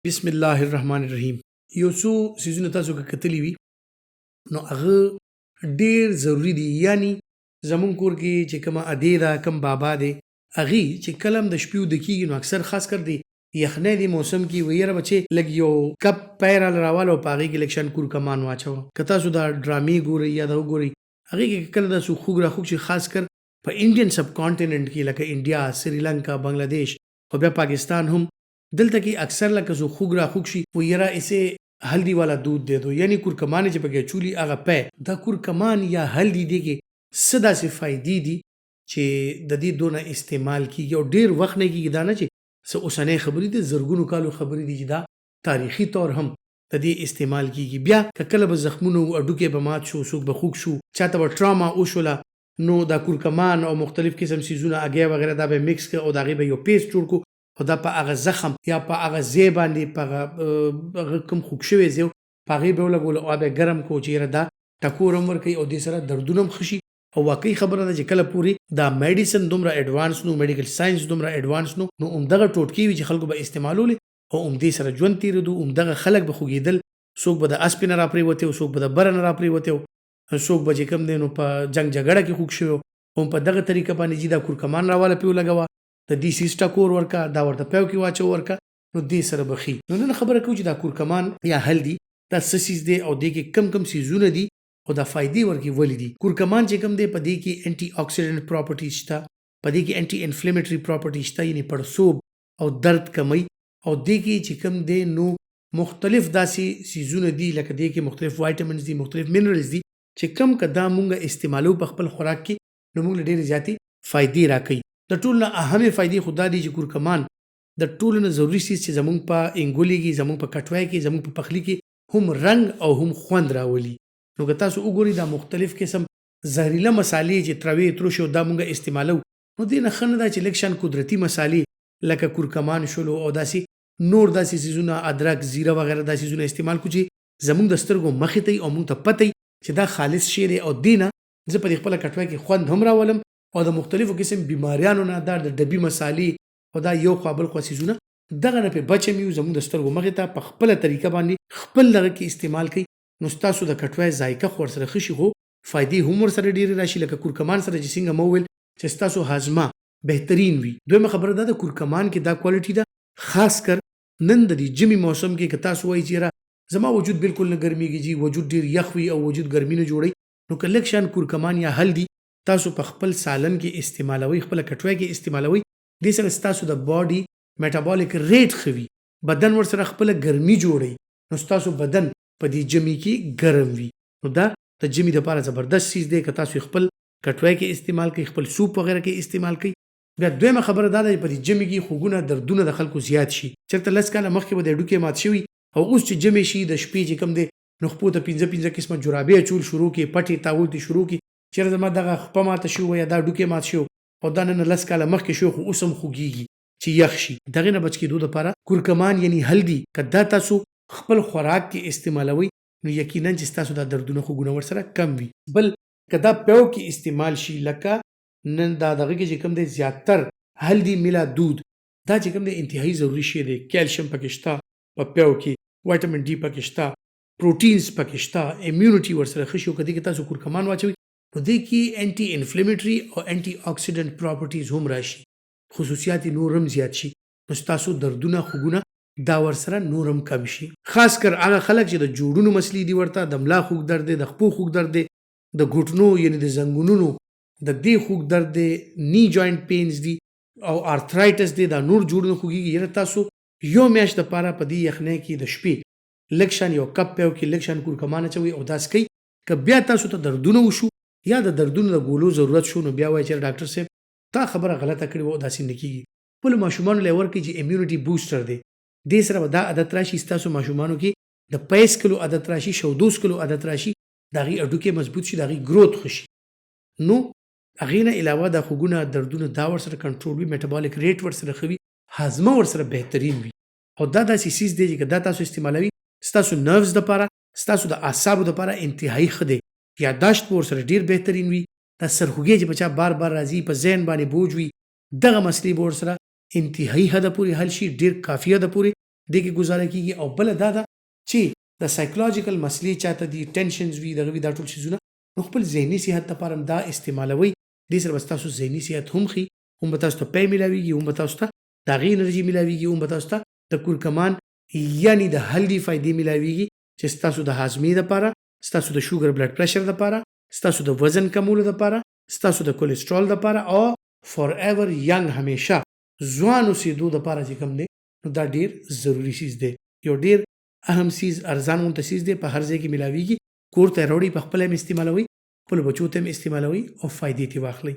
بسم الله الرحمن الرحیم. یو څو سیزونه تاسو که کتلی وي نو هغه ډیر ضروری دي. یعنی زمون کور کې چې کومه ادې ده کوم بابا دی هغې چې کله هم د شپې وده کېږي نو اکثر خاص کر دی یخنۍ دی موسم کې وایي یاره بچې لږ یو کپ پی راله راواله او په هغې کې لږ شان کور کمان واچوه. که تاسو دا ډرامې ګورئ یا دا وګورئ هغې کې کله داسې خوږ راخوږ چې خاص کر په انډین سب کانټیننټ کې لکه انډیا، سریلنکا، بنګلادیش او بیا پاکستان هم دلته کې اکثر لکه زو خوږ راخوږ شي و یاره اسے हल्दी वाला दूध दे दो. یعنی کورکمان چې پکې چولی هغه پی دا کورکمان یا هلدي دی کې څه داسې فایدې دي چې د دې دونه استعمال کیږي او ډیر وخت نه کیږي. دا نه چې څه اوسنۍ خبرې دي زرګونو کالو خبرې دي چې دا تاریخي طور هم د دې استعمال کیږي. بیا که کله به زخمونه او اډوکې به مات شو څوک به خوږ شو چاته به ټراما وشوله نو دا کورکمان او مختلف قسم سیزونه اګیا وغیره دا به میکس کړه او د هغې به یو پیسټ جوړ کړو او دا په هغه زخم یا په هغه ځای باندې په هغه کوم خوږ شوی ځای په هغې به ولګولو او به ګرم کړو چې یاره دا ټکور هم ورکوي او دې سره دردونه هم ښه شي. او واقعي خبره ده چې کله پورې دا میډیسن دومره ایډوانس نو میډیکل ساینس دومره ایډوانس نو همدغه ټوټکې وي چې خلکو به استعمالولې او همدې سره ژوند تېرېدو. همدغه خلک به خوږېدل، څوک به د اسپې نه راپرېوتې او څوک به د بره نه راپرېوتې او څوک به چې کوم دی نو په جنګ جګړه کې خوږ شوی او په دغه طریقه باندې چې دا کورکمان راواله پې ولګوه د دې سیس ټکور ورکه دا ورته پیو کې واچو ورکه نو دې سره به ښي. نو نن خبره کوو چې دا کورکمان یا هلدي دا څه سیز دی او دې کې کم کم سیزونه دي او دا فایدې ورکې ولې دي. کورکمان چې کوم دی په دې کې انټي اکسیډنټ پراپرټیز شته، په دې کې انټي انفلیمیټري پراپرټیز شته یعنې پړسوب او درد کموي او دې کې چې کوم دی نو مختلف داسې سیزونه دي لکه دې کې مختلف وایټامینز دي، مختلف منرلز دي چې کم که دا مونږ استعمالو په خپل خوراک کې نو مونږ له ډېرې زیاتې فایدې راکوي. د ټولو نه اهمې فایدې خو دا دي چې کورکمان د ټولو نه ضروري سیز چې زمونږ په انګولي کې، زمونږ په کټوای کې، زمونږ په پخلي کې هم رنګ او هم خوند راولي. نو که تاسو وګورئ دا مختلف قسم زهریله مسالې چې تروې تروشې او دا مونږ استعمالو نو دې نه ښه نه ده چې لږ شان قدرتي مسالې لکه کورکمان شولو او داسې نور داسې سیزونه ادرک، زیره وغیره دا سیزونه استعمال کړو چې زمونږ د سترګو مخې ته او مونږ ته پته چې دا خالص شی دی او دې نه زه په دې خپله کټوای کې خوند هم راولم او د مختلفو قسم بیماریانو نه دا د ډبي مسالې او دا یو خوا بل خوا سیزونه دغه نه پې بچ هم یو زموږ د سترګو مخې ته په خپله طریقه باندې خپل دغه کې استعمال کوي نو ستاسو د کټوای ذایقه خو ورسره ښه شي خو فایدې هم ورسره ډېرې راشي. لکه کورکمان سره چې څنګه مو وویل چې ستاسو هاضمه بهترین وي. دویمه خبره دا د کورکمان کې دا کوالټي ده خاص کر نن د دې ژمي موسم کې که تاسو وایئ چې یاره زما وجود بالکل نه ګرمیږي جي وجود ډېر یخ وي او وجود ګرمي نه جوړوي نو که لږ شان کورکمان یا هلدي تاسو په خپل سالن کې استعمالوي، خپل کټوای کې استعمالوي، دې سره ستاسو د باډي میټابولیک ریټ ښه وي، بدن ورسره خپله ګرمي جوړوي نو ستاسو بدن په دې ژمي کې ګرم وي. نو دا د ژمي دپاره زبردست چیز دی که تاسو خپل کټوای کې استعمال کوئ، خپل سوپ وغیره کې استعمال کوئ. بیا دویمه خبره دا ده چې په دې ژمي کې خوږونه دردونه د خلکو زیات شي. چېرته 10 کاله مخکې به د هډوکې مات شوي او اوس چې ژمی شي د شپې چې کوم دی نو خپو ته 15 قسمه جرابې اچول شروع کړي، پټې تاول دې شروع کړي چېرې زما دغه خپه ماته شو یا دا ډوکې مات شو او دا نن 10 کاله مخکې شو خو اوس هم خوږېږي چې یخ شي. دغې نه بچ کېدو دپاره کورکمان یعنې هلدي که دا تاسو خپل خوراک کې استعمالوئ نو یقینا چې ستاسو دا دردونه خوږونه ورسره کم وي. بل که دا پیو کې استعمال شي لکه نن دا دغه کې چې کوم دی زیاتر هلدي ملا دود دا چې کوم دی انتهایی ضروري شی دی. کیلشیم پکې شته په پیو کې، وایټامین ډي پکې شته، پروټینز پکې شته، امیونټي ورسره ښه شي او که دې کې تاسو کورکمان واچوئ نو دې کې انټي انفلیمیټري او انټي اکسیډنټ پراپرټیز هم راشي، خصوصیات نور هم زیات شي نو ستاسو دردونه خوږونه دا ورسره نور هم کم شي. خاص کر هغه خلک چې د جوړونو مسلې دي ورته د ملا خوږ درد دی، د خپو خوږ درد دی، د ګوټنو یعنې د زنګونونو د دې خوږ درد دی، نی جوینټ پینز دي او آرترایټس دی، دا نور جوړونه خوږېږي. یاره تاسو یو میاشت دپاره په دې یخنۍ کې د شپې لږ شان یو کپ پیو کې لږ شان کورکمان اچوئ او داسې کوئ. که بیا تاسو ته دردونه وشو یا د دردونو د ګولو ضرورت شو نو بیا وایي چې ډاکټر صاحب تا خبره غلطه کړې وه او داسې نه کېږي. خپلو ماشومانو له یې ورکړئ چې امیونټي بوسټر دی، دې سره به دا عادت راشي ستاسو ماشومانو کې د 25 کلو عادت راشي، 14 کلو عادت راشي، د هغې هډوکې مضبوط شي، د هغې ګروت ښه شي. نو هغې نه علاوه دا خوږونه دردونه دا ورسره کنټرول وي، میټابولیک ریټ ورسره ښه وي، هاضمه ورسره بهترین وي او دا داسې سیز دی چې که دا تاسو استعمالوي ستاسو نروز دپاره، ستاسو د اعصابو دپاره انتهایی ښه دی. یاداشت به ورسره ډېر بهترین وي. دا سرخوږی چې په چا بار بار راځي، په ذهن باندې بوج وي، دغه مسلې به ورسره انتهایی حده پورې حل شي، ډېر کافي حده پورې دې کې گزاره کیږي. او بل دا ده چې د سایکولوژیکل مسلې چاته دي، ټینشنز وي، دغه وي، دا ټول شیزونه نو خپل ذهني صحت لپاره هم دا استعمالوي. دې سره به ستاسو ذهني صحت هم ښي، هم به تاسو ته پی میلاویږي، هم به تاسو ته د هغې انرژي میلاویږي، هم به تاسو ته د کورکمان یعنې د هلدي فایدې میلاویږي چې ستاسو د هاضمې دپاره، ستاسو د شوګر بلډ پرشر دپاره، ستاسو د وزن کمولو دپاره، ستاسو د کولیسټرول دپاره او فور ایور ینګ همیشه ځوان اوسېدو دپاره چې کوم دی نو دا ډېر ضروري سیز دی. یو ډېر اهم سیز، ارزان غونته سیز دی، په هر ځای کې میلاویږي. کور ته یې راوړئ، په خپله هم استعمالوئ، خپلو بچو ته هم استعمالوئ او فایدې ترې واخلئ.